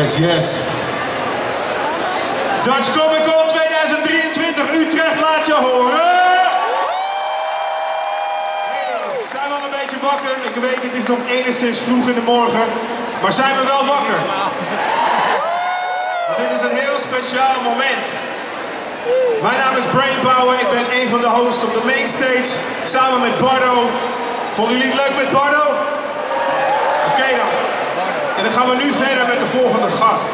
Yes, yes. Dutch Comic Con 2023, Utrecht, laat je horen! Hey, zijn we al een beetje wakker? Ik weet, het is nog enigszins vroeg in de morgen, maar zijn we wel wakker? Want dit is een heel speciaal moment. Mijn naam is Brainpower, ik ben een van de hosts op de mainstage, samen met Bardo. Vonden jullie het leuk met Bardo? Oké dan. En dan gaan we nu verder met de volgende gast.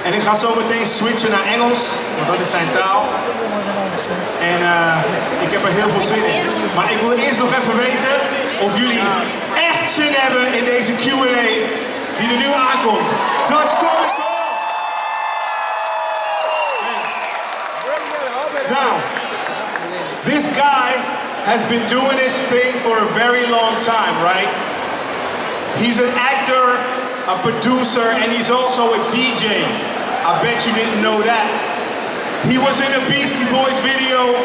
En ik ga zo meteen switchen naar Engels, want dat is zijn taal. En ik heb er heel veel zin in. Maar ik wil eerst nog even weten of jullie echt zin hebben in deze Q&A die er nu aankomt. Dutch Comic Con! Now, this guy has been doing his thing for a very long time, right? He's an actor, a producer, and he's also a DJ. I bet you didn't know that. He was in a Beastie Boys video.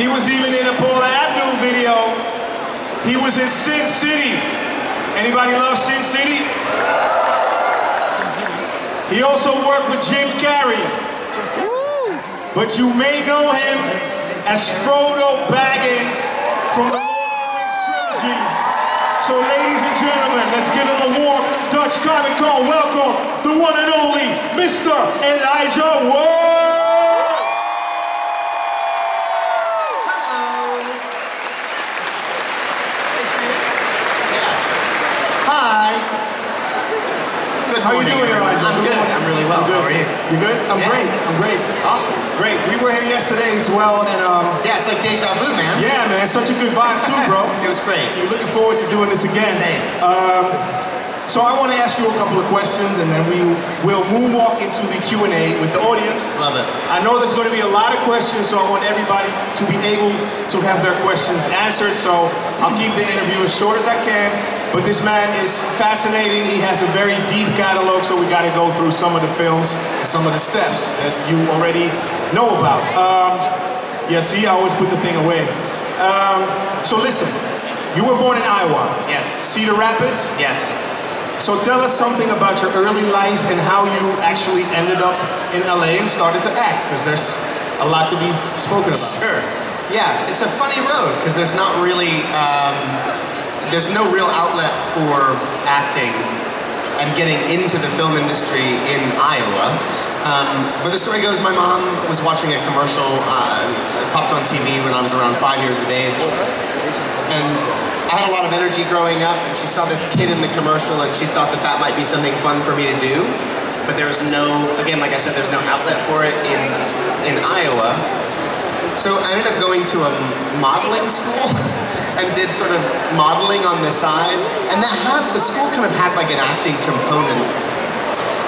He was even in a Paula Abdul video. He was in Sin City. Anybody love Sin City? He also worked with Jim Carrey. But you may know him as Frodo Baggins from the Lord of the Rings trilogy. So ladies and gentlemen, let's give him a warm Dutch Comic Con welcome, the one and only Mr. Elijah Wood! Hi! Good morning. How you doing, Elijah? I'm good. I'm really well. How are you? You good? I'm great. I'm great. Awesome. Great. We were here yesterday as well, and yeah, it's like deja vu, man. Yeah, man. Such a good vibe too, bro. It was great. We're looking forward to doing this again. Same. So I want to ask you a couple of questions, and then we will moonwalk into the Q&A with the audience. Love it. I know there's going to be a lot of questions, so I want everybody to be able to have their questions answered. So I'll keep the interview as short as I can. But this man is fascinating. He has a very deep catalog, so we got to go through some of the films and some of the steps that you already know about. Yeah, see, I always put the thing away. So listen, you were born in Iowa. Yes. Cedar Rapids? Yes. So tell us something about your early life and how you actually ended up in LA and started to act, because there's a lot to be spoken about. Sure. Yeah, it's a funny road, because there's not really, there's no real outlet for acting and getting into the film industry in Iowa. But the story goes, my mom was watching a commercial, it popped on TV when I was around 5 years of age. And I had a lot of energy growing up, and she saw this kid in the commercial, and she thought that that might be something fun for me to do. But there was no, again, like I said, there's no outlet for it in Iowa. So I ended up going to a modeling school and did sort of modeling on the side. And the school kind of had like an acting component.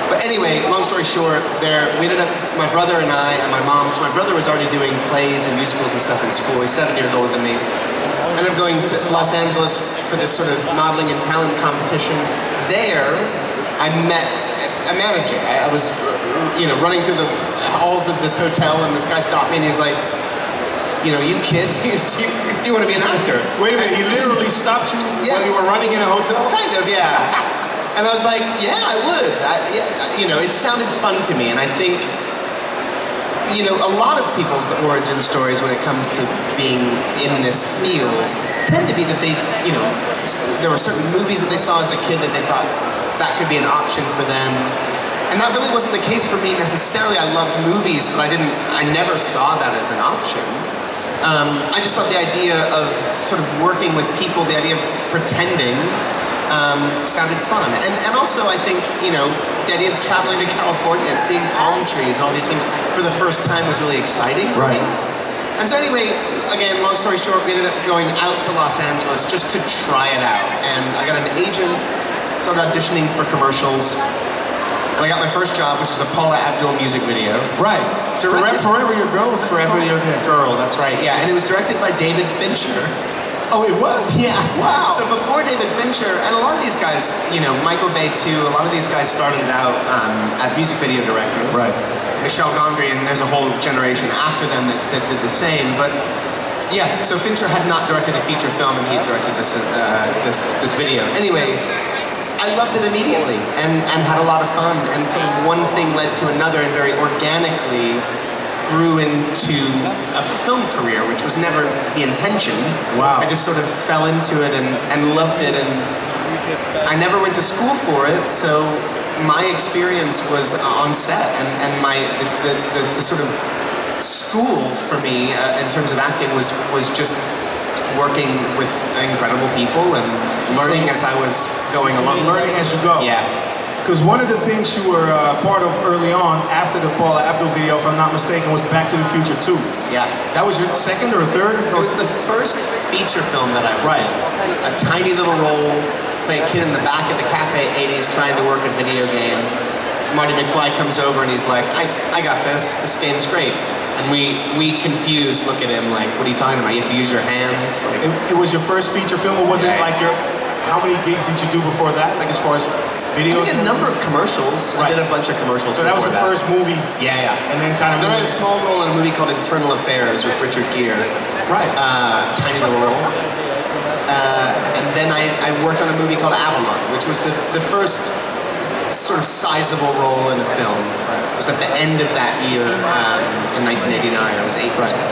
But anyway, long story short, we ended up, my brother and I and my mom, so my brother was already doing plays and musicals and stuff in school. He's 7 years older than me. I ended up going to Los Angeles for this sort of modeling and talent competition. There, I met a manager. I was, running through the halls of this hotel, and this guy stopped me and he's like, you kids, do you want to be an actor? Wait a minute, he literally stopped you while you were running in a hotel? Kind of, yeah. And I was like, yeah, I would. It sounded fun to me, and I think, a lot of people's origin stories when it comes to being in this field tend to be that they, there were certain movies that they saw as a kid that they thought that could be an option for them. And that really wasn't the case for me necessarily. I loved movies, but I never saw that as an option. I just thought the idea of sort of working with people, the idea of pretending, sounded fun. And also I think, the idea of traveling to California and seeing palm trees and all these things for the first time was really exciting for me. And so anyway, again, long story short, we ended up going out to Los Angeles just to try it out. And I got an agent, started auditioning for commercials. And I got my first job, which is a Paula Abdul music video. Right. Forever Your Girl? Forever Your Girl, that's right, yeah. And it was directed by David Fincher. Oh, it was? Yeah. Wow. So before David Fincher, and a lot of these guys, Michael Bay too, a lot of these guys started out as music video directors. Right. Michel Gondry, and there's a whole generation after them that did the same. But yeah, so Fincher had not directed a feature film, and he had directed this video. Anyway, I loved it immediately and had a lot of fun, and sort of one thing led to another and very organically grew into a film career, which was never the intention. Wow. I just sort of fell into it and loved it, and I never went to school for it, so my experience was on set, and the sort of school for me in terms of acting was just working with incredible people and learning as I was going along. Learning as you go. Yeah. Because one of the things you were part of early on, after the Paula Abdul video, if I'm not mistaken, was Back to the Future 2. Yeah. That was your second or third? It was the first feature film that I was in. A tiny little role, play a kid in the back of the Cafe 80s trying to work a video game. Marty McFly comes over and he's like, I got this game's great. And we confused look at him like, what are you talking about? You have to use your hands? Like, it was your first feature film, or was it like how many gigs did you do before that? Like as far as videos? I did a number of commercials. I did a bunch of commercials. So that was the first movie? Yeah. And then kind of... Then I had a small role in a movie called Internal Affairs with Richard Gere. Right. Tiny little role. And then I worked on a movie called Avalon, which was the first sort of sizable role in a film. It was at the end of that year in 1989. I was 8 years old.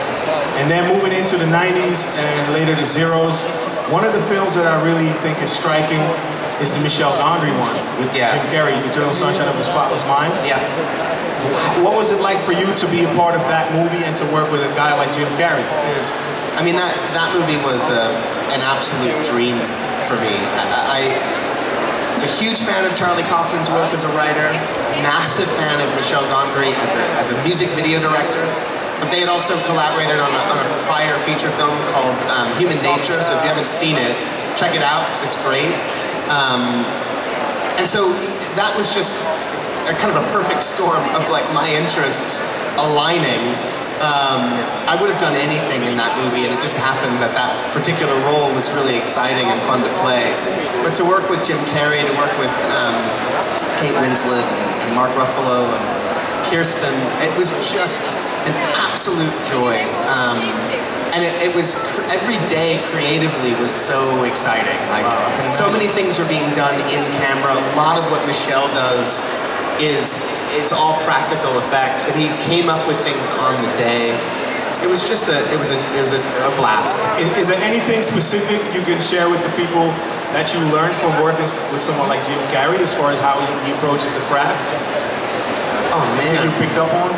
And then moving into the 90s and later the zeros, one of the films that I really think is striking is the Michel Gondry one with Jim Carrey, Eternal Sunshine of the Spotless Mind. Yeah. What was it like for you to be a part of that movie and to work with a guy like Jim Carrey? Dude, I mean, that movie was an absolute dream for me. I was a huge fan of Charlie Kaufman's work as a writer, massive fan of Michel Gondry as a music video director. But they had also collaborated on a prior feature film called Human Nature, so if you haven't seen it, check it out, because it's great. And so that was just a kind of a perfect storm of like my interests aligning. I would have done anything in that movie, and it just happened that that particular role was really exciting and fun to play. But to work with Jim Carrey, to work with Kate Winslet and Mark Ruffalo and Kirsten, it was just an absolute joy. And it was, every day creatively was so exciting. Like, so many things are being done in camera. A lot of what Michel does it's all practical effects, and he came up with things on the day. It was just a blast. Is there anything specific you can share with the people that you learned from working with someone like Jim Carrey as far as how he approaches the craft? Oh man. That you picked up on?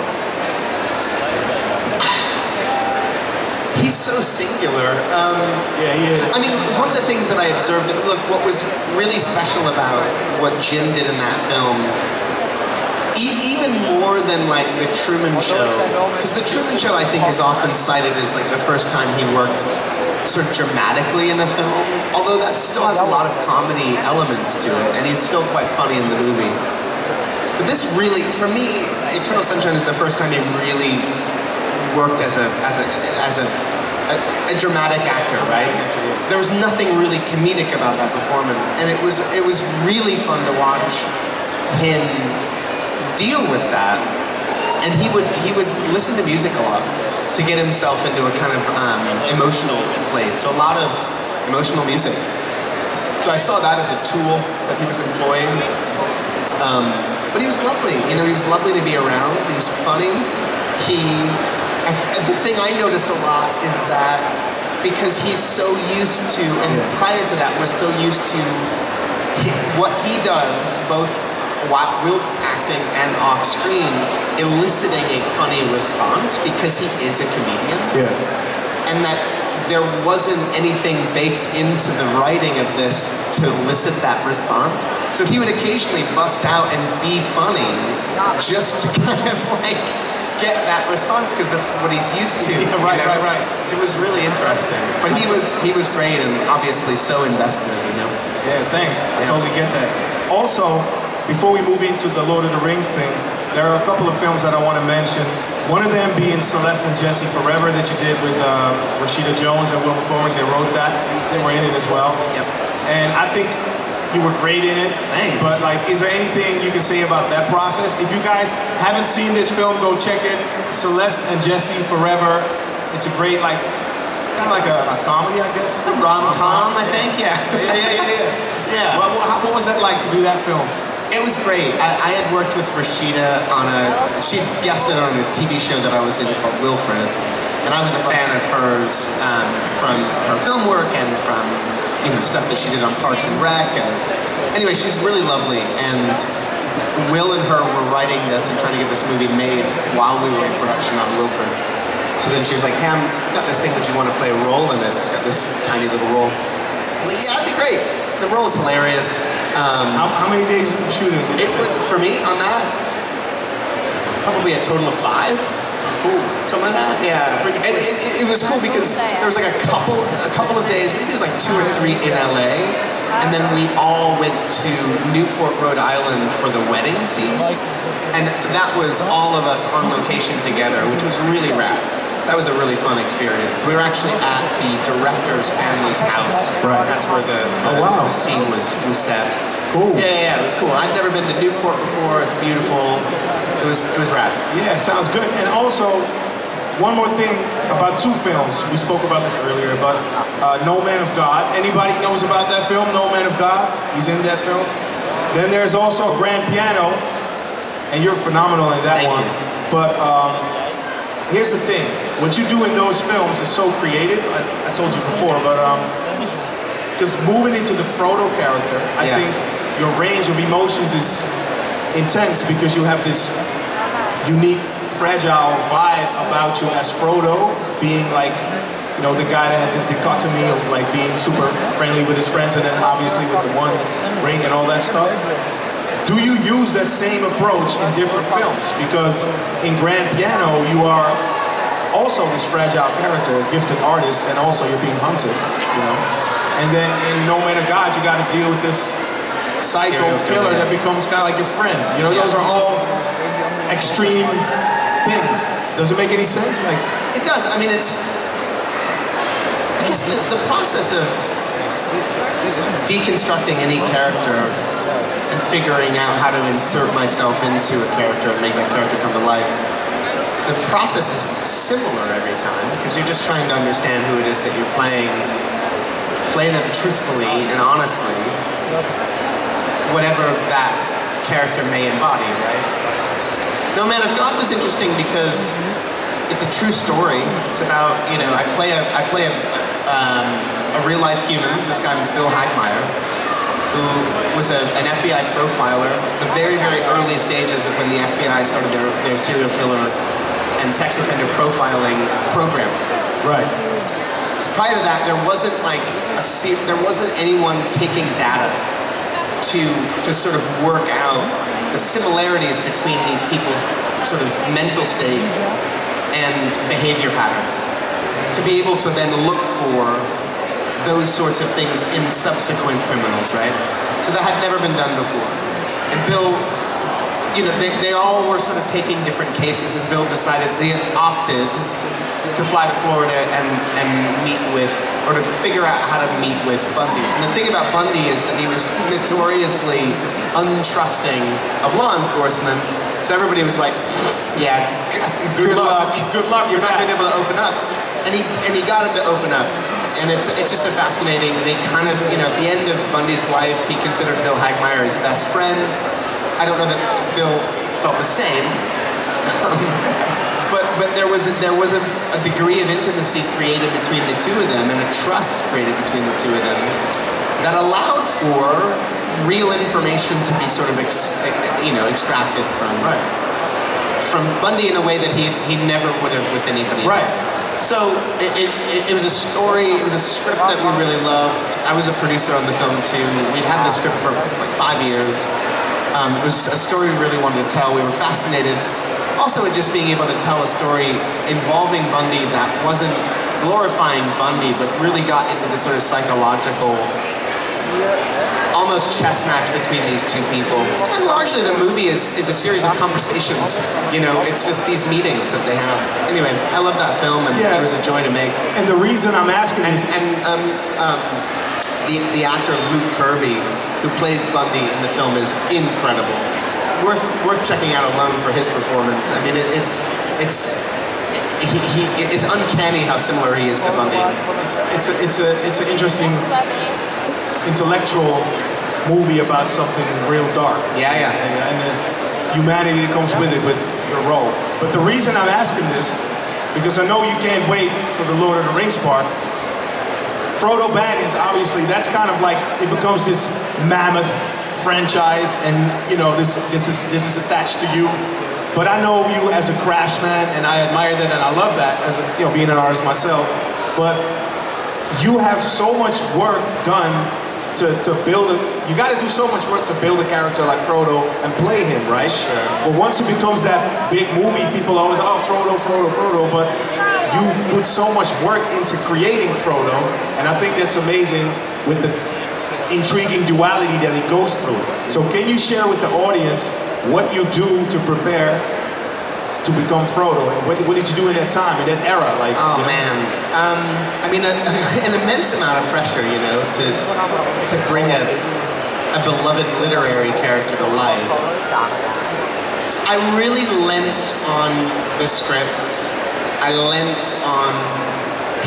He's so singular. Yeah, he is. I mean, one of the things that I observed, look, what was really special about what Jim did in that film, even more than like the Truman Show, because the Truman Show I think is often cited as like the first time he worked sort of dramatically in a film, although that still has a lot of comedy elements to it, and he's still quite funny in the movie. But this really, for me, Eternal Sunshine is the first time he really worked as a dramatic actor, right? There was nothing really comedic about that performance, and it was really fun to watch him deal with that. And he would listen to music a lot to get himself into a kind of emotional place. So a lot of emotional music. So I saw that as a tool that he was employing. But he was lovely. You know, he was lovely to be around. He was funny. The thing I noticed a lot is that because he's so used to, and prior to that was so used to what he does, both whilst acting and off screen, eliciting a funny response because he is a comedian. Yeah. And that there wasn't anything baked into the writing of this to elicit that response. So he would occasionally bust out and be funny just to kind of like get that response because that's what he's used to. Yeah, right. It was really interesting. But he was great and obviously so invested, you know? Yeah, thanks. I totally get that. Also, before we move into the Lord of the Rings thing, there are a couple of films that I want to mention. One of them being Celeste and Jesse Forever that you did with Rashida Jones and Will McCormick. They wrote that. They were in it as well. Yep. And I think you were great in it. Thanks. But like, is there anything you can say about that process? If you guys haven't seen this film, go check it. Celeste and Jesse Forever. It's a great, like, kind of like a comedy, I guess. It's a rom-com, I think, yeah. Yeah. What was it like to do that film? It was great. I had worked with Rashida she guested on a TV show that I was in called Wilfred, and I was a fan of hers from her film work and from stuff that she did on Parks and Rec. And anyway, she's really lovely, and Will and her were writing this and trying to get this movie made while we were in production on Wilfred. So then she was like, "Hey, I've got this thing, would you want to play a role in it? It's got this tiny little role." Well, yeah, that'd be great. The role is hilarious. How many days of shooting? For me, on that, probably a total of 5. Cool. Something like that, yeah. And it was cool because there was like a couple of days, maybe it was like 2 or 3 in LA, and then we all went to Newport, Rhode Island for the wedding scene, and that was all of us on location together, which was really rad. That was a really fun experience. We were actually at the director's family's house. Right. That's where the scene was set. Cool. Yeah, it was cool. I'd never been to Newport before. It's beautiful. It was rad. Yeah, sounds good. And also, one more thing about 2 films. We spoke about this earlier, but No Man of God. Anybody knows about that film, No Man of God? He's in that film. Then there's also Grand Piano, and you're phenomenal in that one. But here's the thing. What you do in those films is so creative. I told you before, but just moving into the Frodo character, I think your range of emotions is intense because you have this unique, fragile vibe about you as Frodo, being like, the guy that has this dichotomy of like being super friendly with his friends and then obviously with the one ring and all that stuff. Do you use that same approach in different films? Because in Grand Piano, you are also this fragile character, a gifted artist, and also you're being hunted, And then in No Man of God, you got to deal with this psycho killer that becomes kind of like your friend. Those are all extreme things. Does it make any sense? Like, it does. I mean, I guess the process of deconstructing any character and figuring out how to insert myself into a character and make that character come to life, the process is similar every time because you're just trying to understand who it is that you're playing, play them truthfully and honestly, whatever that character may embody, right? No Man of God was interesting because it's a true story. It's about, I play a real life human, this guy Bill Hagmaier, who was an FBI profiler, the very, very early stages of when the FBI started their serial killer and sex offender profiling program. Right. So prior to that, there wasn't anyone taking data to sort of work out the similarities between these people's sort of mental state and behavior patterns. To be able to then look for those sorts of things in subsequent criminals, right? So that had never been done before. And Bill, they all were sort of taking different cases, and Bill decided, they opted to fly to Florida and meet with, or to figure out how to meet with Bundy. And the thing about Bundy is that he was notoriously untrusting of law enforcement, so everybody was like, yeah, good luck. Good luck, you're not gonna be able to open up. And he got him to open up. And it's just a fascinating, they kind of, at the end of Bundy's life, he considered Bill Hagmaier his best friend. I don't know that Bill felt the same, but there was a degree of intimacy created between the two of them and a trust created between the two of them that allowed for real information to be sort of extracted from Bundy in a way that he never would have with anybody else. So it was a story, it was a script that we really loved. I was a producer on the film too. We'd had the script for like 5 years. It was a story we really wanted to tell. We were fascinated also at just being able to tell a story involving Bundy that wasn't glorifying Bundy, but really got into the sort of psychological, almost chess match between these two people. And largely the movie is a series of conversations. It's just these meetings that they have. Anyway, I love that film, and it was a joy to make. And the reason I'm asking is... the actor Luke Kirby, who plays Bundy in the film, is incredible. Worth checking out alone for his performance. I mean, it's uncanny how similar he is to Bundy. It's an interesting intellectual movie about something real dark. Yeah, yeah. And the humanity that comes with it, with your role. But the reason I'm asking this, because I know you can't wait for the Lord of the Rings part. Frodo Baggins, obviously, that's kind of like, it becomes this mammoth franchise, and you know, this is attached to you. But I know you as a craftsman, and I admire that, and I love that as being an artist myself. But you have so much work done to build it. You got to do so much work to build a character like Frodo and play him, right? Sure. But once it becomes that big movie, people always, oh, Frodo, Frodo, Frodo. But you put so much work into creating Frodo, and I think that's amazing with the intriguing duality that he goes through. So can you share with the audience what you do to prepare to become Frodo, and what did you do in that time, in that era? Like, oh man, I mean, an immense amount of pressure, you know, to bring a beloved literary character to life. I really lent on the script. I lent on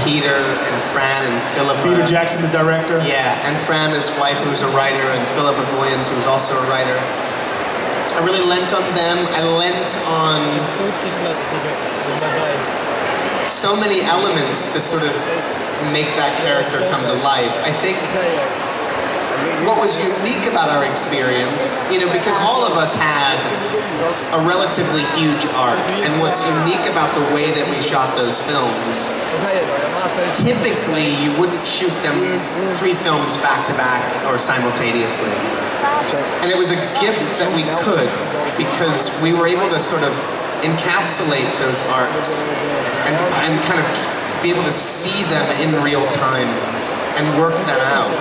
Peter and Fran and Philippa. Peter Jackson, the director. Yeah, and Fran, his wife, who was a writer, and Philippa Boyens, who was also a writer. I really lent on them. I lent on so many elements to sort of make that character come to life. I think what was unique about our experience, you know, because all of us had a relatively huge arc, and what's unique about the way that we shot those films, typically you wouldn't shoot them 3 films back to back or simultaneously. And it was a gift that we could, because we were able to sort of encapsulate those arcs and kind of be able to see them in real time and work them out.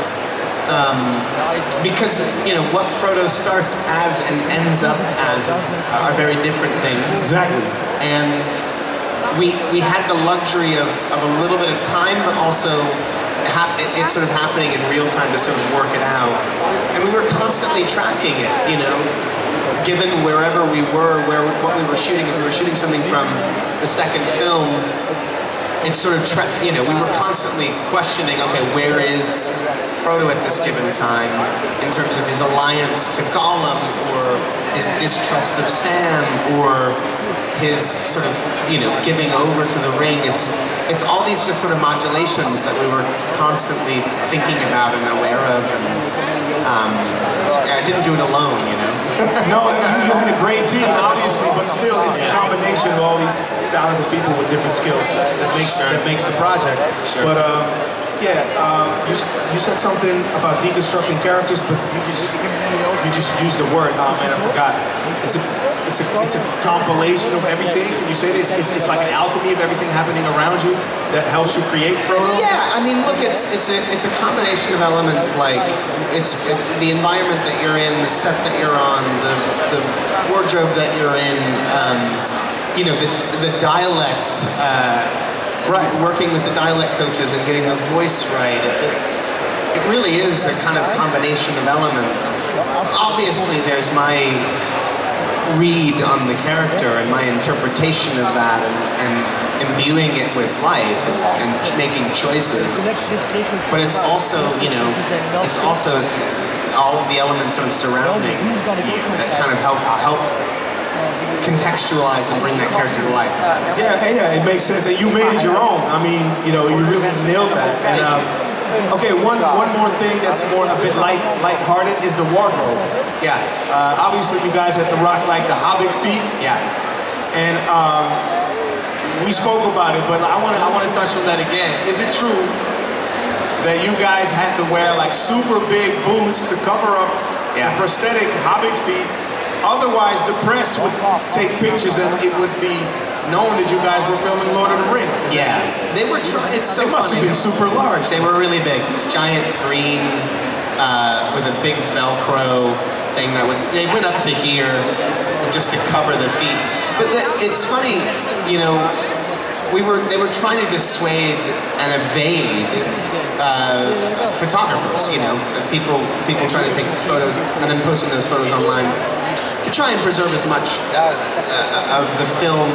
Because, you know, what Frodo starts as and ends up as are very different things. Exactly. And we had the luxury of a little bit of time, but also it's sort of happening in real time to sort of work it out. And we were constantly tracking it, you know, given wherever we were, what we were shooting. If we were shooting something from the second film, it's sort of, you know, we were constantly questioning, okay, where is Frodo at this given time in terms of his alliance to Gollum, or his distrust of Sam, or his sort of, you know, giving over to the ring. It's all these just sort of modulations that we were constantly thinking about and aware of, and I didn't do it alone, you know. No, you had a great team, obviously, but still, it's the combination of all these talented people with different skills that makes the project. Sure. But you said something about deconstructing characters, but you just used the word. Oh man, I forgot. It's a compilation of everything. Can you say this? It's like an alchemy of everything happening around you that helps you create Frodo. Yeah, I mean, look, it's a combination of elements, like the environment that you're in, the set that you're on, the wardrobe that you're in, you know, the dialect. Right. Working with the dialect coaches and getting the voice right. It really is a kind of combination of elements. Obviously, there's my read on the character and my interpretation of that, and imbuing it with life and making choices. But it's also, you know, it's also all of the elements sort of surrounding you that kind of help contextualize and bring that character to life. Yeah, it makes sense, and you made it your own. I mean, you know, you really nailed that. And okay, one more thing that's more a bit lighthearted is the wardrobe. Yeah. Obviously, you guys had to rock like the Hobbit feet. Yeah. And we spoke about it, but I want to touch on that again. Is it true that you guys had to wear like super big boots to cover up the prosthetic Hobbit feet? Otherwise, the press would take pictures and it would be known that you guys were filming Lord of the Rings. Yeah, they were trying. It's so funny. They must have been super large. They were really big. This giant green with a big Velcro thing they went up to here just to cover the feet. But it's funny, you know. They were trying to dissuade and evade photographers. You know, people trying to take photos and then posting those photos online, to try and preserve as much of the film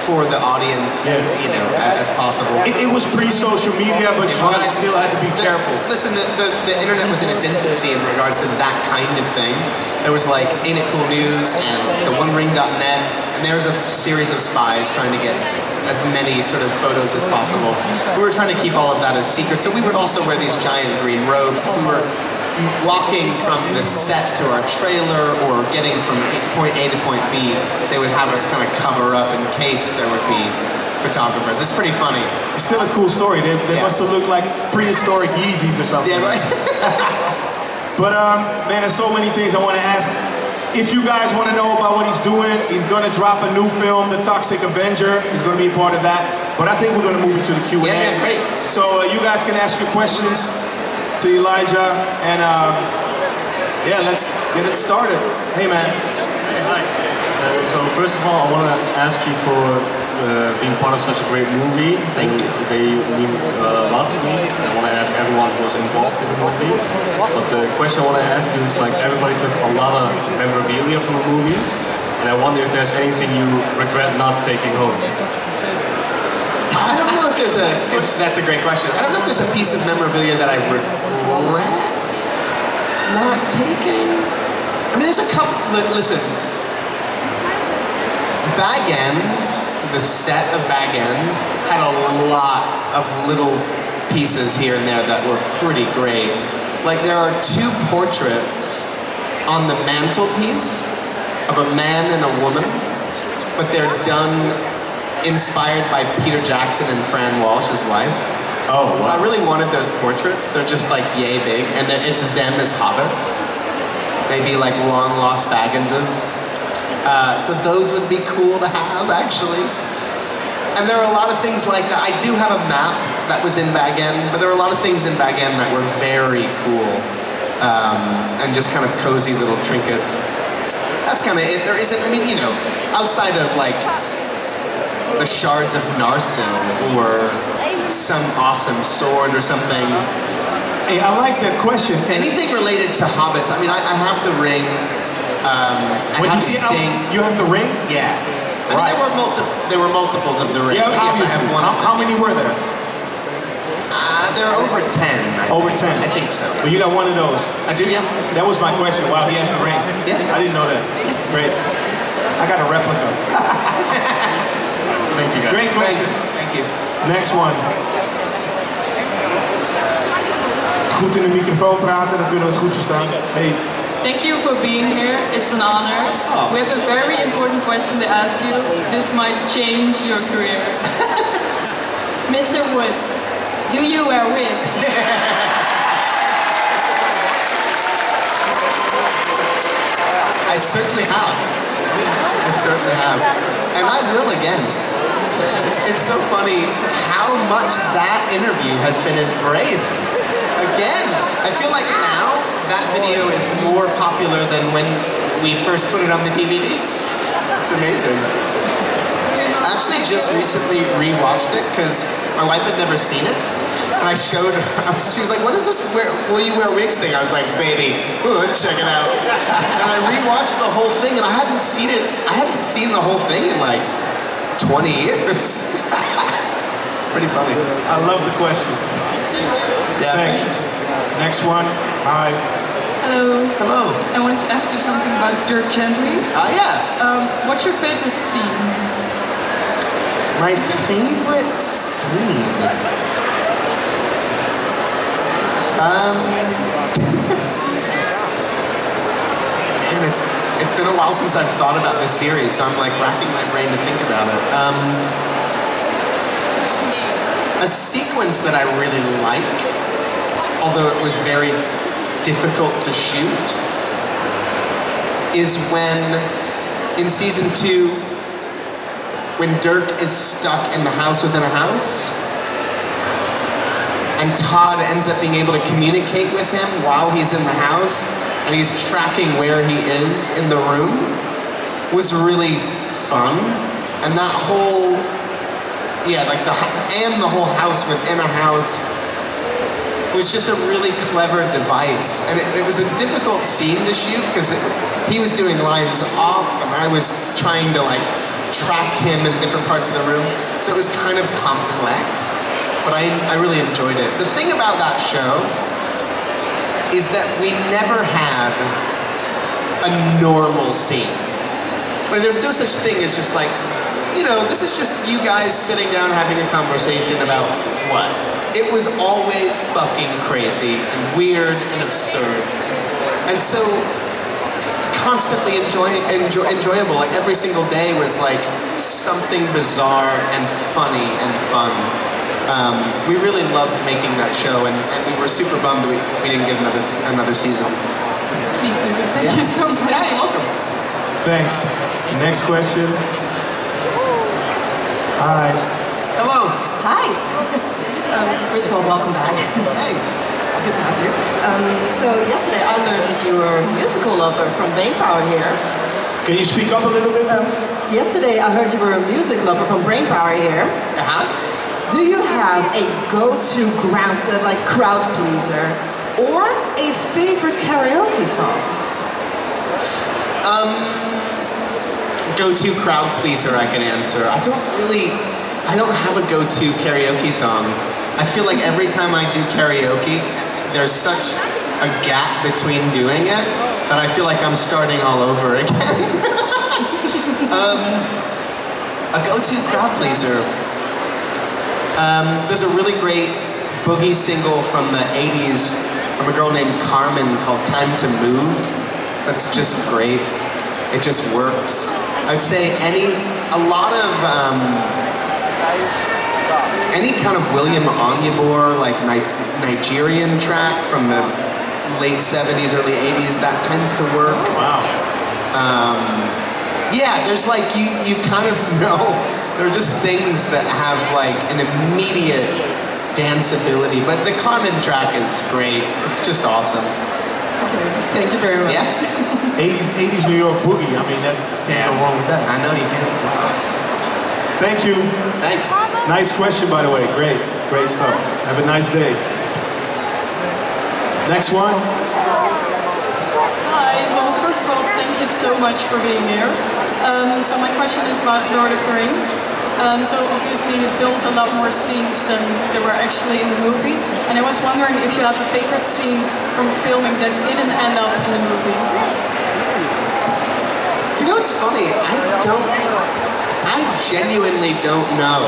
for the audience, you know, as possible. It was pre-social media, but you guys still had to be careful. Listen, the internet was in its infancy in regards to that kind of thing. There was like Ain't It Cool News and the OneRing.net, and there was a series of spies trying to get as many sort of photos as possible. We were trying to keep all of that as secret, so we would also wear these giant green robes. If we were walking from the set to our trailer or getting from point A to point B, they would have us kind of cover up in case there would be photographers. It's pretty funny. It's still a cool story. They must have looked like prehistoric Yeezys or something. Yeah, right. But man, there's so many things I want to ask. If you guys want to know about what he's doing, he's going to drop a new film, The Toxic Avenger. He's going to be a part of that. But I think we're going to move into the Q&A. Yeah, great. So you guys can ask your questions to Elijah, and yeah, let's get it started. Hey, man. Hey, hi. So first of all, I want to ask you for being part of such a great movie. Thank you. They mean a lot to me. I want to ask everyone who was involved in the movie. But the question I want to ask you is, like, everybody took a lot of memorabilia from the movies, and I wonder if there's anything you regret not taking home. I don't know if there's that's a great question. I don't know if there's a piece of memorabilia that I regret not taking. I mean, there's a couple, listen, Bag End, the set of Bag End, had a lot of little pieces here and there that were pretty great. Like, there are two portraits on the mantelpiece of a man and a woman, but they're done inspired by Peter Jackson and Fran Walsh, his wife. Oh, wow. So I really wanted those portraits. They're just like yay big, and it's them as hobbits. Maybe like long lost Bagginses. So those would be cool to have, actually. And there are a lot of things like that. I do have a map that was in Bag End, but there are a lot of things in Bag End that were very cool, and just kind of cozy little trinkets. That's kind of it. There isn't, I mean, you know, outside of like the shards of Narsil or some awesome sword or something. Hey, I like that question. Anything related to hobbits. I mean, I have the ring. I When have you see Sting. you have the ring? Yeah. I mean, Right. there were multiples of the ring. Yeah, But yes, I obviously. have one. How many were there? There are over 10. Over 10. I think so. Well, you got one of those. I do, yeah. That was my question. Wow, he has the ring. Yeah. I didn't know that. Great. I got a replica. Thank you, guys. Great question. Thanks. Thank you. Next one. Goed in de microfoon praten, dan kunnen we het goed verstaan. Hey. Thank you for being here. It's an honor. Oh. We have a very important question to ask you. This might change your career. Mr. Woods, do you wear wigs? I certainly have. I certainly have. And I will again. It's so funny how much that interview has been embraced. Again, I feel like now that video is more popular than when we first put it on the DVD. It's amazing. I actually just recently rewatched it because my wife had never seen it. And I showed her, she was like, what is this will you wear wigs thing? I was like, baby, check it out. And I rewatched the whole thing and I hadn't seen the whole thing in like 20 years. It's pretty funny. I love the question. Yeah, Thanks. Next one. Hi. Hello. Hello. I wanted to ask you something about Dirk Gently's. Yeah. What's your favorite scene? My favorite scene. Man, it's been a while since I've thought about this series, so I'm like racking my brain to think about it. A sequence that I really like, although it was very difficult to shoot, is when, in season 2, when Dirk is stuck in the house within a house, and Todd ends up being able to communicate with him while he's in the house, and he's tracking where he is in the room, was really fun. And that whole, like the whole house within a house was just a really clever device. And it was a difficult scene to shoot because he was doing lines off and I was trying to like track him in different parts of the room. So it was kind of complex, but I really enjoyed it. The thing about that show is that we never had a normal scene. Like, there's no such thing as just like, you know, this is just you guys sitting down having a conversation about what? It was always fucking crazy and weird and absurd. And so constantly enjoyable. Like every single day was like something bizarre and funny and fun. We really loved making that show, and we were super bummed we didn't get another season. Me too. Thank you so much. Yeah, you're welcome. Thanks. Next question. Hi. Hello. Hi. First of all, welcome back. Thanks. It's good to have you. So yesterday I learned that you were a musical lover from Brain Power here. Can you speak up a little bit, please? Yesterday I heard you were a music lover from Brain Power here. Uh-huh. Do you have a go-to crowd pleaser or a favorite karaoke song? Go-to crowd pleaser I can answer. I don't have a go-to karaoke song. I feel like every time I do karaoke, there's such a gap between doing it that I feel like I'm starting all over again. A go-to crowd pleaser. There's a really great boogie single from the 80s from a girl named Carmen called Time to Move. That's just great. It just works. I'd say any kind of William Onyebor, like Nigerian track from the late 70s, early 80s, that tends to work. Wow. Yeah, there's like, you kind of know, there are just things that have like an immediate danceability, but the Carmen track is great. It's just awesome. Okay, thank you very much. Yeah? 80s New York boogie. I mean, that can't go wrong with that. I know you can. Thank you. Thanks. Nice question, by the way. Great stuff. Have a nice day. Next one. Hi. Well, first of all, thank you so much for being here. So my question is about Lord of the Rings. So obviously you filmed a lot more scenes than there were actually in the movie. And I was wondering if you have a favorite scene from filming that didn't end up in the movie. You know what's funny? I genuinely don't know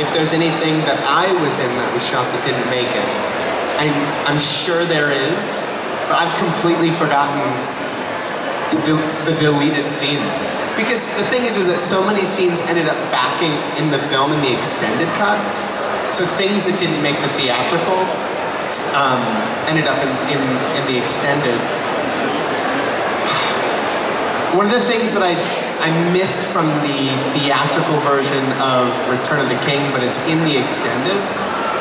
if there's anything that I was in that was shot that didn't make it. I'm sure there is, but I've completely forgotten the deleted scenes. Because the thing is that so many scenes ended up back in the film in the extended cuts. So things that didn't make the theatrical ended up in the extended. One of the things that I missed from the theatrical version of Return of the King, but it's in the extended,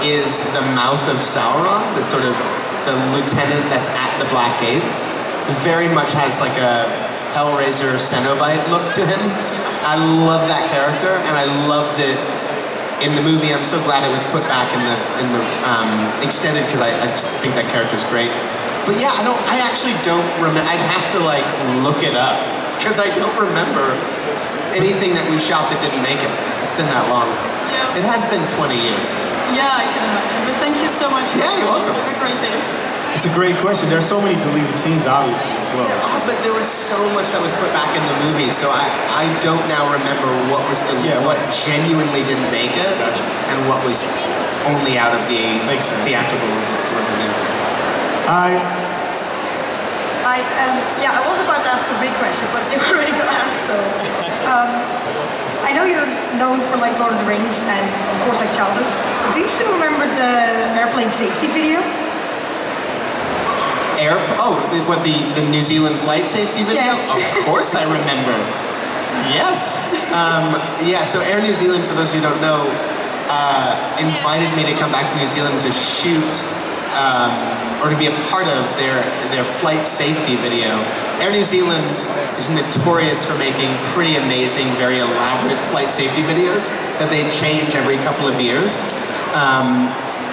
is the mouth of Sauron, the lieutenant that's at the Black Gates. He very much has like a Hellraiser Cenobite look to him. I love that character, and I loved it in the movie. I'm so glad it was put back in the extended, because I just think that character's great. But yeah, I actually don't remember. I'd have to like look it up, because I don't remember anything that we shot that didn't make it. It's been that long. Yeah. It has been 20 years. Yeah, I can imagine. But thank you so much. Yeah, you're welcome. Have a great day. It's a great question. There's so many deleted scenes, obviously, as well. There are, but there was so much that was put back in the movie, so I don't now remember what was deleted, what genuinely didn't make it, Gotcha. and what was only out of the Makes sense. theatrical version. Hi. I was about to ask a big question, but they were already asked, so. I know you're known for like Lord of the Rings and of course like childhoods. Do you still remember the airplane safety video? The New Zealand flight safety video? Yes. Of course I remember. Yes. So Air New Zealand, for those who don't know, invited me to come back to New Zealand to shoot or to be a part of their flight safety video. Air New Zealand is notorious for making pretty amazing, very elaborate flight safety videos that they change every couple of years.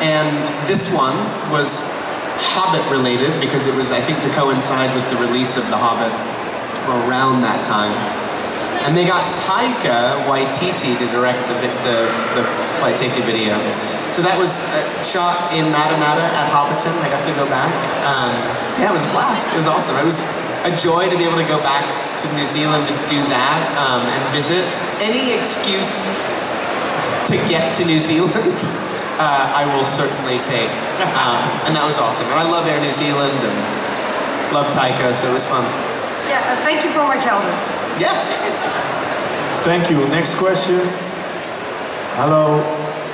And this one was Hobbit related, because it was, I think, to coincide with the release of The Hobbit, or around that time. And they got Taika Waititi to direct the flight safety video. So that was shot in Matamata at Hobbiton. I got to go back. Yeah, it was a blast. It was awesome. It was a joy to be able to go back to New Zealand to do that and visit. Any excuse to get to New Zealand, I will certainly take. And that was awesome. And I love Air New Zealand and love Taika, so it was fun. Yeah, thank you for my childhood. Yeah. Thank you. Next question. Hello.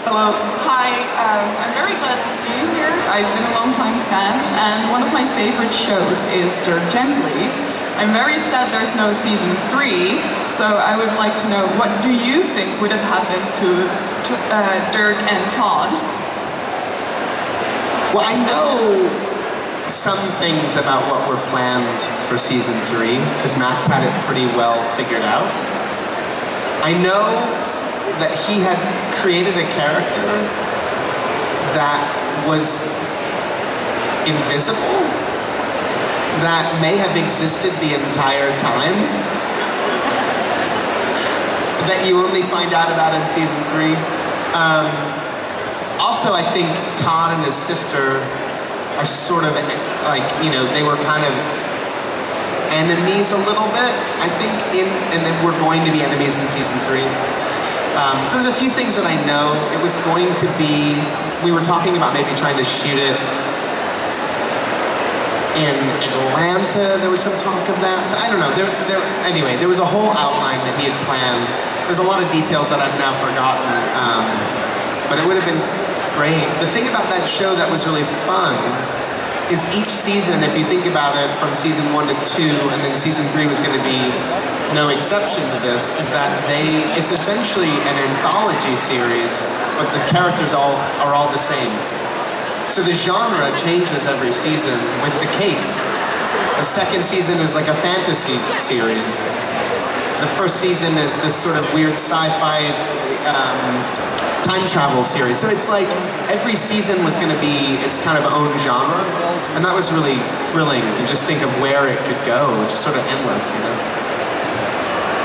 Hello. Hi, I'm very glad to see you here. I've been a long-time fan, and one of my favorite shows is Dirk Gently's. I'm very sad there's no season 3, so I would like to know, what do you think would have happened to Dirk and Todd? Well, I know some things about what were planned for season 3, because Max had it pretty well figured out. I know that he had created a character that was invisible, that may have existed the entire time, that you only find out about in season 3. Also, I think Todd and his sister are sort of like, you know, they were kind of enemies a little bit, I think, and then we're going to be enemies in season 3. So there's a few things that I know. It was going to be, we were talking about maybe trying to shoot it in Atlanta. There was some talk of that. So I don't know. Anyway, there was a whole outline that he had planned. There's a lot of details that I've now forgotten, but it would have been great. The thing about that show that was really fun is each season, if you think about it, from season 1 to 2, and then season 3 was going to be no exception to this, is that it's essentially an anthology series, but the characters are all the same. So the genre changes every season with the case. The second season is like a fantasy series. The first season is this sort of weird sci-fi time travel series. So it's like every season was going to be its kind of own genre, and that was really thrilling to just think of where it could go, which is sort of endless, you know?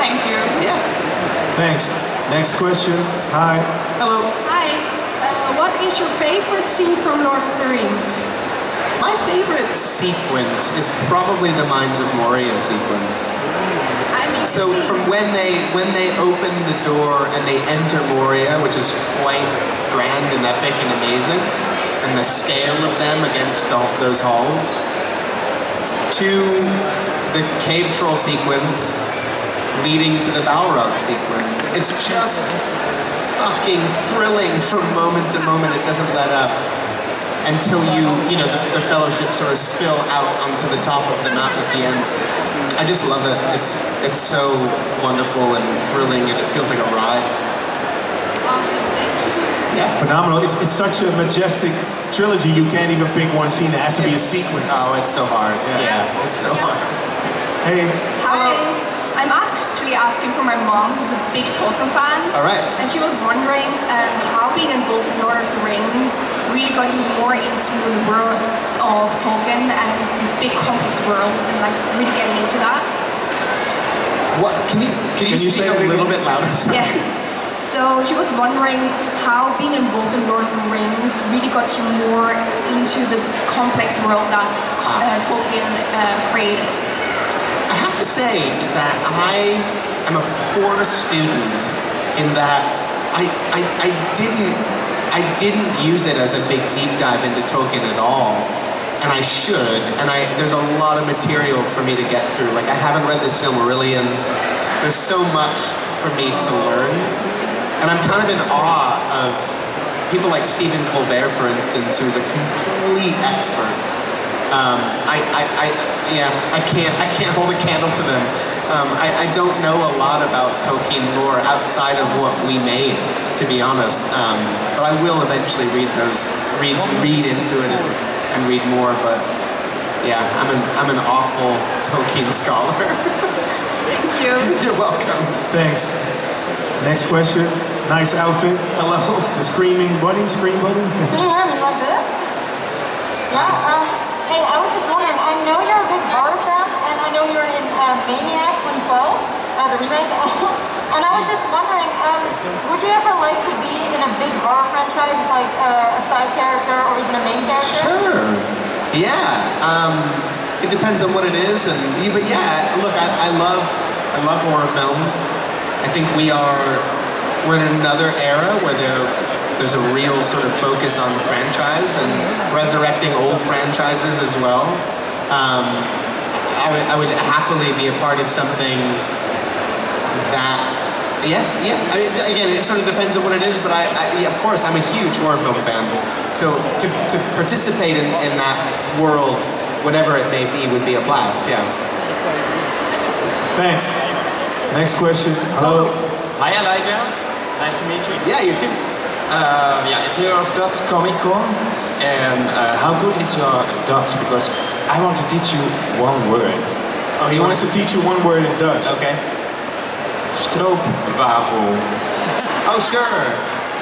Thank you. Yeah. Thanks. Next question. Hi. Hello. Hi. What is your favorite scene from Lord of the Rings? My favorite sequence is probably the Mines of Moria sequence. So from when they open the door and they enter Moria, which is quite grand and epic and amazing, and the scale of them against those halls, to the cave troll sequence leading to the Balrog sequence. It's just fucking thrilling from moment to moment. It doesn't let up until the fellowship sort of spill out onto the top of the mountain at the end. I just love it. It's so wonderful and thrilling, and it feels like a ride. Awesome, thank you. Yeah. Phenomenal. It's such a majestic trilogy, you can't even pick one scene. It has to be a sequence. Oh, it's so hard. Yeah, it's so hard. Hey. Hi. I'm actually asking for my mom, who's a big Tolkien fan. All right. And she was wondering how being involved in Lord of the Rings really got you more into the world of Tolkien and this big complex world, and like really getting into that. What can you speak a little bit louder? Yeah. So she was wondering how being involved in Lord of the Rings really got you more into this complex world that Tolkien created. I have to say that I am a poor student in that I didn't use it as a big deep dive into Tolkien at all, and I should. And there's a lot of material for me to get through. Like I haven't read the Silmarillion. There's so much for me to learn, and I'm kind of in awe of people like Stephen Colbert, for instance, who's a complete expert. I can't hold a candle to them. I don't know a lot about Tolkien lore outside of what we made, to be honest. But I will eventually read into it and read more. But yeah, I'm an awful Tolkien scholar. Thank you. You're welcome. Thanks. Next question. Nice outfit. Hello. The screaming bunny, scream bunny. Can you hear me like this? Yeah, hey, I was just wondering, I know you're a big horror fan, and I know you're in Maniac 2012. the remake. And I was just wondering, would you ever like to be in a big horror franchise, like a side character or even a main character? Sure. Yeah. It depends on what it is, but yeah. Look, I love horror films. I think we're in another era where there's a real sort of focus on franchise and resurrecting old franchises as well. I would happily be a part of something that, yeah. I mean, again, it sort of depends on what it is, but of course, I'm a huge horror film fan. So to participate in that world, whatever it may be, would be a blast, yeah. Thanks. Next question. Hello. Hi Elijah, nice to meet you. Yeah, you too. Yeah, it's here at Dutch Comic Con, and how good is your Dutch? Because I want to teach you one word. Oh, he wants to teach you one word in Dutch. Okay. Stroopwafel. Oh, sure.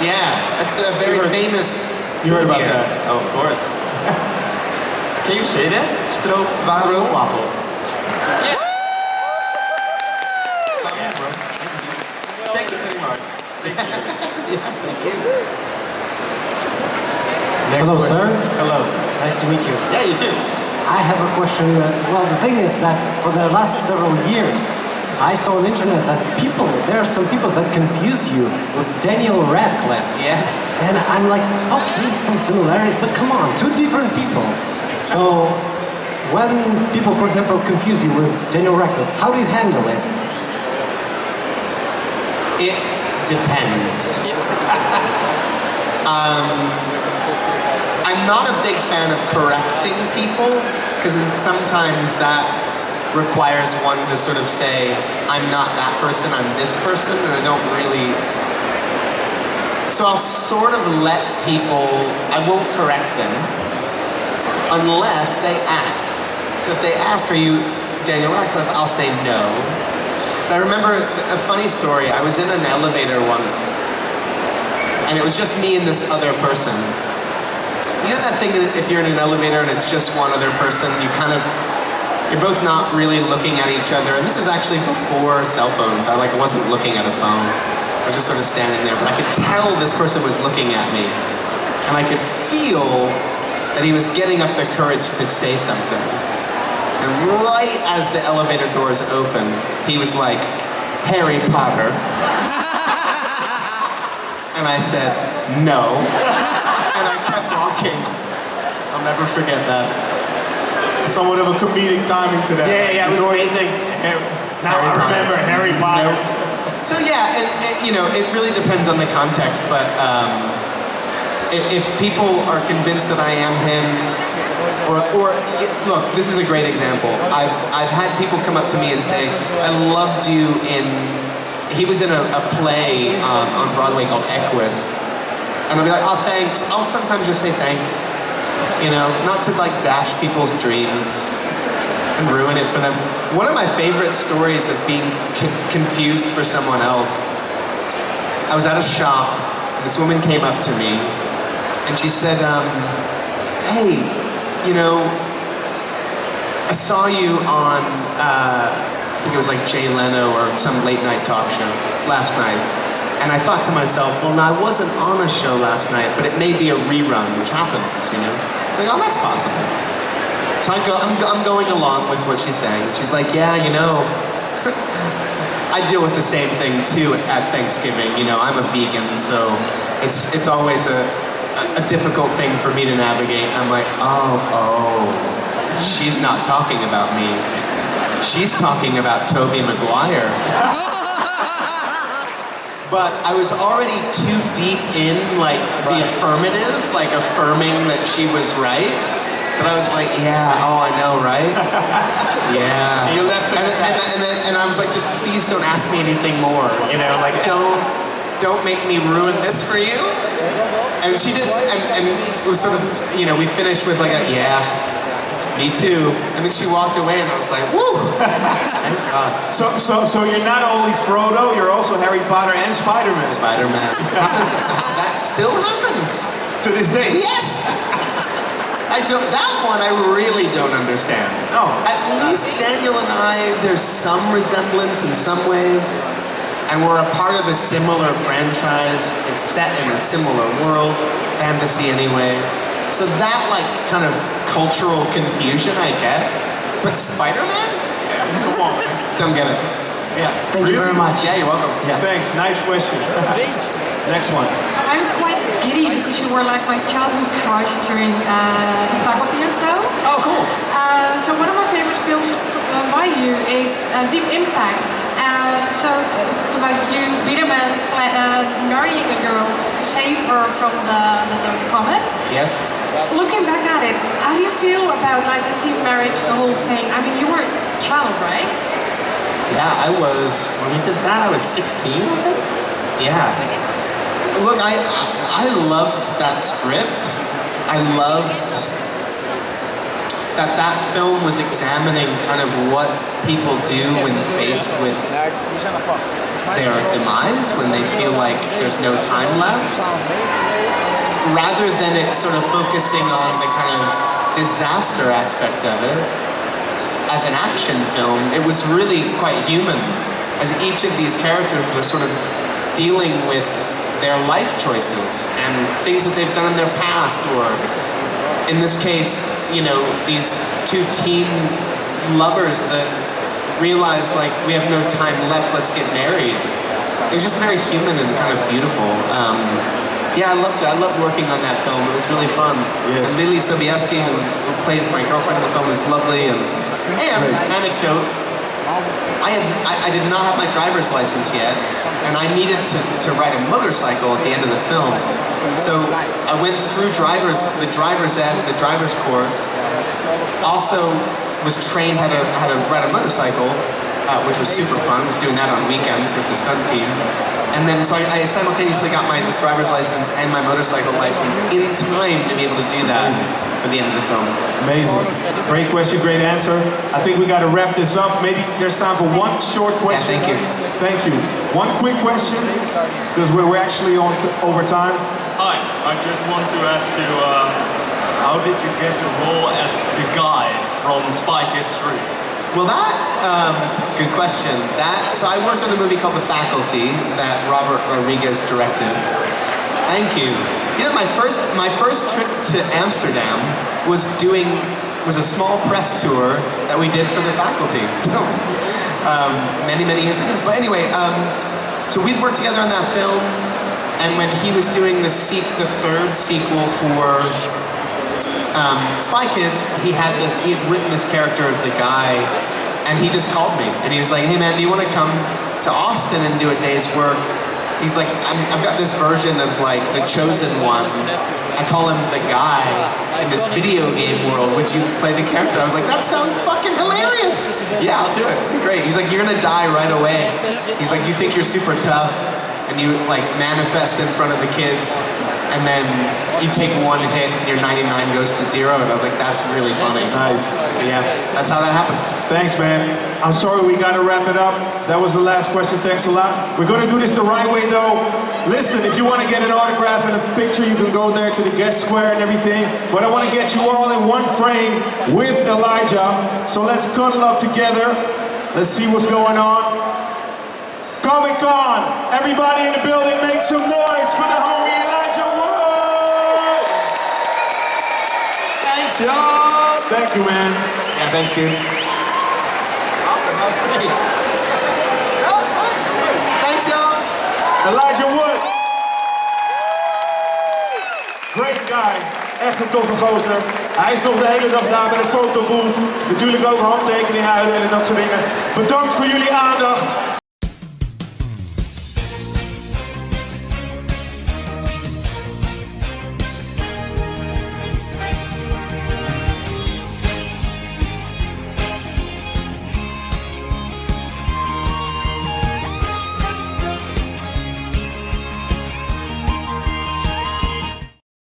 Yeah, that's a very famous. You heard about food here. that? Oh, of course. Can you say that? Stroopwafel. Stroopwafel. Yeah. Yeah, bro. Thank you very much. Thank you. Yeah, thank you. Next Hello, question. sir. Hello. Nice to meet you. Yeah, you too. I have a question. Well, the thing is that for the last several years, I saw on the internet that there are some people that confuse you with Daniel Radcliffe. Yes. And I'm like, okay, some similarities, but come on, two different people. So, when people, for example, confuse you with Daniel Radcliffe, how do you handle it? It depends. I'm not a big fan of correcting people, because sometimes that requires one to sort of say, I'm not that person, I'm this person, and I don't really... So I'll sort of let people, I won't correct them, unless they ask. So if they ask, are you Daniel Radcliffe, I'll say no. I remember a funny story. I was in an elevator once, and it was just me and this other person. You know that thing that if you're in an elevator and it's just one other person, you're both not really looking at each other. And this is actually before cell phones. I wasn't looking at a phone. I was just sort of standing there, but I could tell this person was looking at me. And I could feel that he was getting up the courage to say something. And right as the elevator doors opened, he was like, Harry Potter. And I said, no. And I kept walking. I'll never forget that. Somewhat of a comedic timing to that. Yeah, it was amazing. Now I remember Harry Potter. Nope. So yeah, and it really depends on the context, but if people are convinced that I am him, or look, this is a great example. I've had people come up to me and say, I loved you he was in a play on Broadway called Equus. And I'll be like, oh, thanks. I'll sometimes just say thanks. Not to dash people's dreams and ruin it for them. One of my favorite stories of being confused for someone else, I was at a shop, and this woman came up to me, and she said, hey, I saw you on, I think it was Jay Leno or some late night talk show last night. And I thought to myself, well, no, I wasn't on a show last night, but it may be a rerun, which happens, It's like, oh, that's possible. So I'm going along with what she's saying. She's like, yeah, I deal with the same thing too at Thanksgiving. I'm a vegan, so it's always a difficult thing for me to navigate. I'm like, oh, she's not talking about me. She's talking about Tobey Maguire. But I was already too deep in the affirmative, affirming that she was right. But I was like, yeah, oh, I know, right? Yeah. You left it and I was like, just please don't ask me anything more. Don't make me ruin this for you. And she didn't, and it was sort of, we finished with yeah, me too. And then she walked away and I was like, woo! Thank God. So you're not only Frodo, you're also Harry Potter and Spider-Man. Spider-Man. That still happens. To this day? Yes! That one I really don't understand. No. At least Daniel and I, there's some resemblance in some ways. And we're a part of a similar franchise. It's set in a similar world, fantasy anyway. So that like kind of cultural confusion I get. But Spider-Man? Yeah, come on, man. Don't get it. Yeah. Thank you very much. Yeah, you're welcome. Yeah. Thanks, nice question. Next one. I'm quite giddy because you were like my childhood crush during the faculty and so. Oh, cool. So one of my favorite films by you is Deep Impact. So it's about you, being a man, marrying a girl to save her from the comet. Yes. Looking back at it, how do you feel about like the team marriage, the whole thing? I mean, you were a child, right? Yeah, I was, when we did that, I was 16, I think? Yeah. Look, I loved that script. I loved that film was examining kind of what people do when faced with their demise, when they feel like there's no time left. Rather than it sort of focusing on the kind of disaster aspect of it, as an action film, it was really quite human, as each of these characters are sort of dealing with their life choices and things that they've done in their past, or in this case, you know, these two teen lovers that realize like, we have no time left, let's get married. It was just very human and kind of beautiful. Yeah, I loved it. I loved working on that film. It was really fun. Yes. And Lily Sobieski, who plays my girlfriend in the film, is lovely. And anecdote, I did not have my driver's license yet, and I needed to ride a motorcycle at the end of the film. So I went through the driver's ed, the driver's course. Also was trained how to ride a motorcycle, which was super fun. I was doing that on weekends with the stunt team. And then so I simultaneously got my driver's license and my motorcycle license in time to be able to do that for the end of the film. Amazing. Great question, great answer. I think we got to wrap this up. Maybe there's time for one short question. Yeah, Thank you. One quick question, because we're actually on over time. Hi, I just want to ask you, how did you get the role as the guy from Spy Kids 3? Well, good question. So I worked on a movie called The Faculty that Robert Rodriguez directed. Thank you. You know, my first trip to Amsterdam was a small press tour that we did for The Faculty. So, many years ago. But anyway, so we'd worked together on that film, and when he was doing the third sequel for Spy Kids, he had written this character of the guy, and he just called me, and he was like, hey man, do you want to come to Austin and do a day's work? He's like, I've got this version of like the chosen one. I call him the guy in this video game world. Would you play the character? I was like, that sounds fucking hilarious. Yeah, I'll do it. It'd be great. He's like, you're gonna die right away. He's like, you think you're super tough, and you like manifest in front of the kids, and then you take one hit and your 99 goes to 0. And I was like, that's really funny. Nice. But yeah, that's how that happened. Thanks, man. I'm sorry we got to wrap it up. That was the last question. Thanks a lot. We're going to do this the right way, though. Listen, if you want to get an autograph and a picture, you can go there to the guest square and everything. But I want to get you all in one frame with Elijah. So let's cuddle up together. Let's see what's going on. Comic-Con. Everybody in the building, make some noise for the homie Elijah Wood. Thanks, y'all. Thank you, man. Yeah, thanks, dude. Awesome, that was great. No, it's fine, no worries. Thanks, y'all. Elijah Wood. Great guy. Echt een toffe gozer. Hij is nog de hele dag daar bij de fotobooth. Natuurlijk ook handtekeningen uitdelen en dat soort dingen. Bedankt voor jullie aandacht.